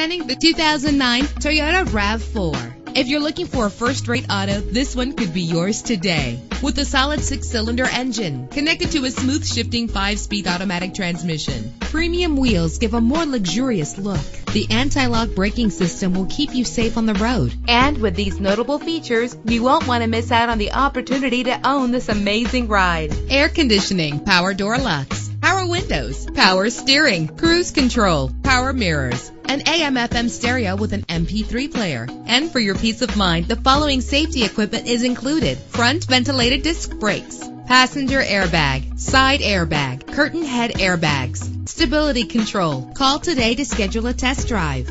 Presenting the 2009 Toyota RAV4. If you're looking for a first-rate auto, this one could be yours today. With a solid 6-cylinder engine connected to a smooth shifting 5-speed automatic transmission. Premium wheels give a more luxurious look. The anti-lock braking system will keep you safe on the road. And with these notable features, you won't want to miss out on the opportunity to own this amazing ride. Air conditioning, power door locks, power windows, power steering, cruise control, power mirrors, an AM/FM stereo with an MP3 player. And for your peace of mind, the following safety equipment is included: front ventilated disc brakes, passenger airbag, side airbag, curtain head airbags, stability control. Call today to schedule a test drive.